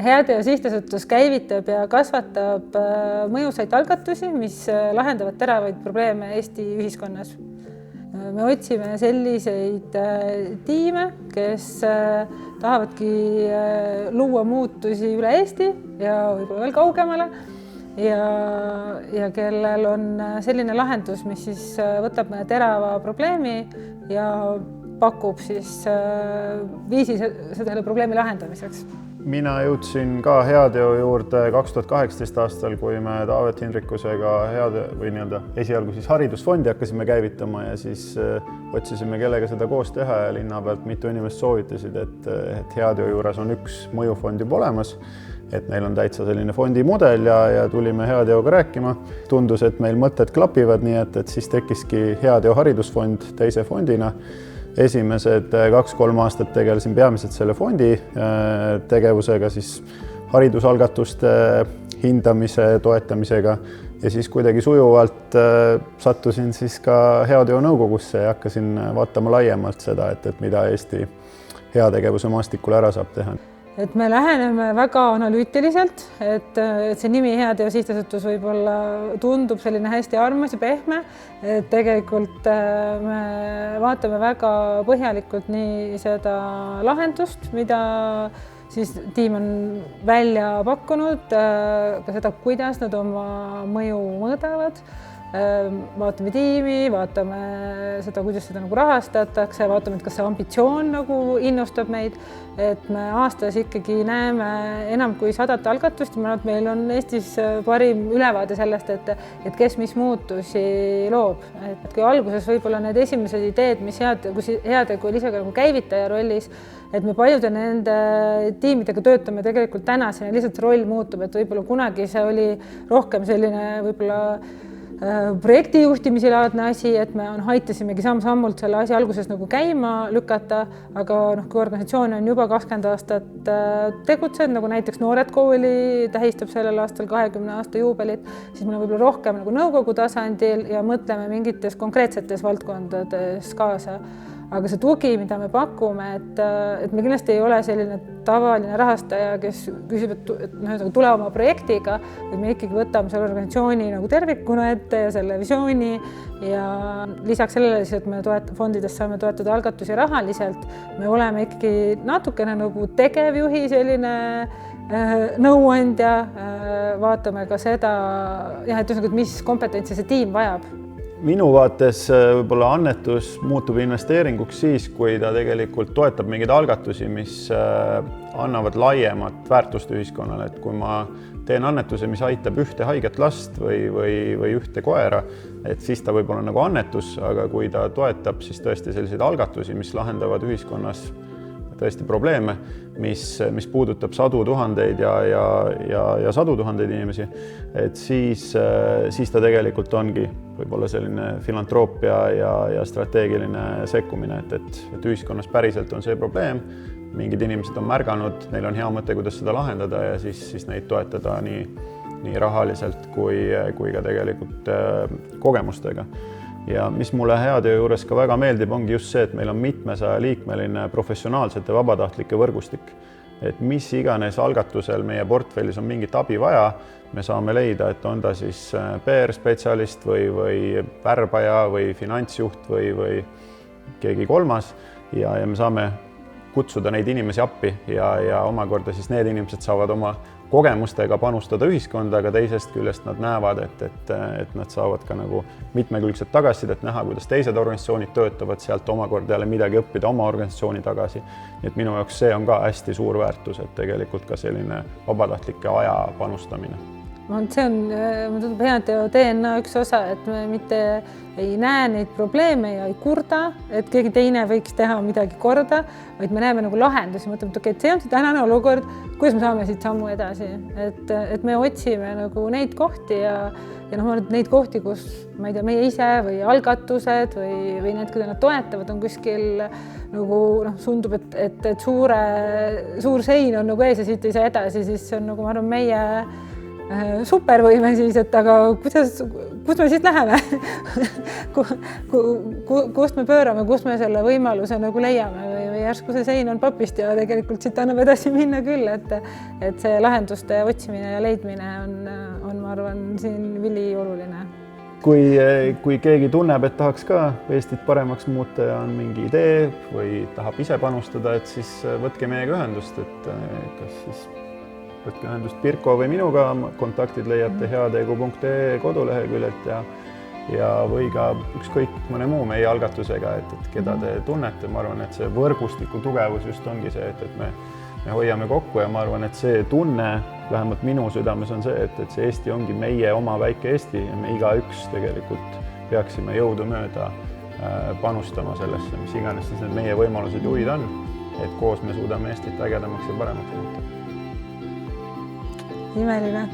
Heateo Sihtasutus käivitab ja kasvatab mõjusaid algatusi, mis lahendavad teravaid probleeme Eesti ühiskonnas. Me otsime selliseid tiime, kes tahavadki luua muutusi üle Eesti ja võib-olla veel kaugemale ja kellel on selline lahendus, mis siis võtab terava probleemi ja pakub siis viisi selle probleemi lahendamiseks. Mina jõudsin ka Heateo juurde 2018 aastal, kui me Taavet Hindrikusega esialgu siis haridusfondi hakkasime käivitama ja siis otsisime, kellega seda koos teha ja linna pealt mitu inimest soovitasid, et Heateo juures on üks mõjufond juba olemas, et neil on täitsa selline fondi mudel ja tulime Heateoga rääkima. Tundus, et meil mõtted klapivad, nii et siis tekkiski Heateo haridusfond teise fondina. Esimesed 2-3 aastat tegelesin peamiselt selle fondi tegevusega, siis haridusalgatuste hindamise, toetamisega ja siis kuidagi sujuvalt sattusin siis ka Heateo nõukogusse ja hakkasin vaatama laiemalt seda, et mida Eesti heategevuse maastikul ära saab teha. Et me läheneme väga analüütiliselt, et see nimi Heateo Sihtasutus võib-olla tundub selline hästi armas ja pehme. Et tegelikult me vaatame väga põhjalikult nii seda lahendust, mida siis tiim on välja pakkunud, ka seda, kuidas nad oma mõju mõõdavad. Vaatame tiimi, vaatame seda, kuidas seda rahastatakse, vaatame, et kas see ambitsioon innustab meid, et me aastas ikkagi näeme enam kui 100 algatust ja meil on Eestis parim ülevaade sellest, et kes mis muutusi loob. Et kui alguses võib-olla need esimesed ideed, mis Heateo ise käivitaja rollis, et me paljude nende tiimidega töötame tegelikult tänaseni, lihtsalt roll muutub, et võib-olla kunagi see oli rohkem selline võib-olla projektijuhtimise laadne asi, et me aitasimegi samm-sammult selle asi alguses käima lükata, aga kui organisatsioon on juba 20 aastat tegutsenud, nagu näiteks Noored Kooli tähistab sellel aastal 20 aasta juubelit, siis meil on võib-olla rohkem nõukogu tasandil ja mõtleme mingites konkreetsetes valdkondades kaasa. Aga see tugi, mida me pakume, et me kindlasti ei ole selline tavaline rahastaja, kes küsib, et tule oma projektiga, või me ikkagi võtame selle organisatsiooni tervikuna ette ja selle visiooni ja lisaks sellele, et me fondidest saame toetada algatusi rahaliselt, me oleme ikkagi natukene tegevjuhi selline nõuandja, vaatame ka seda, et mis kompetentsi see tiim vajab. Minu vaates võib-olla annetus muutub investeeringuks siis, kui ta tegelikult toetab mingeid algatusi, mis annavad laiemat väärtust ühiskonnale. Et kui ma teen annetuse, mis aitab ühte haiget last või ühte koera, et siis ta võib olla annetus, aga kui ta toetab siis tõesti selliseid algatusi, mis lahendavad ühiskonnas tõesti probleeme, mis puudutab sadu tuhandeid ja sadu tuhandeid inimesi, et siis ta tegelikult ongi võib-olla selline filantroopia ja strateegiline sekkumine, et ühiskonnas päriselt on see probleem, mingid inimesed on märganud, neil on hea mõte, kuidas seda lahendada ja siis neid toetada nii rahaliselt kui ka tegelikult kogemustega. Ja mis mulle Heateo juures ka väga meeldib, ongi just see, et meil on mitmesaja liikmeline professionaalsete vabatahtlike võrgustik. Et mis iganes algatusel meie portfellis on mingit abi vaja, me saame leida, et on ta siis PR-spetsialist või värbaja või finantsjuht või keegi kolmas ja me saame kutsuda neid inimesi appi ja omakorda siis need inimesed saavad oma kogemustega panustada ühiskonda, aga teisest küljest nad näevad, et nad saavad ka mitmekülgset tagasisidet näha, kuidas teised organisatsioonid töötavad, sealt omakorda jälle midagi õppida oma organisatsiooni tagasi. Nii et minu jaoks see on ka hästi suur väärtus, et tegelikult ka selline vabatahtlike aja panustamine. See on Heateo DNA üks osa, et me mitte ei näe neid probleeme ja ei kurda, et keegi teine võiks teha midagi korda, vaid me näeme lahendusi, mõtleme, et see on see tänane olukord, kuidas me saame siit sammu edasi. Et me otsime neid kohti ja neid kohti, kus meie ise või algatused või need, keda nad toetavad, on kuskil sundub, et suur sein on ees ja siit ei saa edasi, siis see on ma arvan meie supervõime siis, et aga kust me siit läheme? Kust me pöörame, kust me selle võimaluse leiame või järsku see sein on papist ja tegelikult siit annab edasi minna küll, et see lahenduste otsimine ja leidmine on, ma arvan, siin ülioluline. Kui keegi tunneb, et tahaks ka Eestit paremaks muuta ja on mingi idee või tahab ise panustada, et siis võtke meiega ühendust, et kas siis võtke ühendust Pirko või minuga, kontaktid leiate heategu.ee koduleheküljelt ja või ka ükskõik mõne muu meie algatusega, et keda te tunnete. Ma arvan, et see võrgustiku tugevus just ongi see, et me hoiame kokku ja ma arvan, et see tunne, vähemalt minu südames on see, et see Eesti ongi meie oma väike Eesti ja me igaüks tegelikult peaksime jõudumööda panustama sellesse, mis iganes siis need meie võimalused juhid on, et koos me suudame Eestit ägedamaks ja paremaks muuta. Imeline.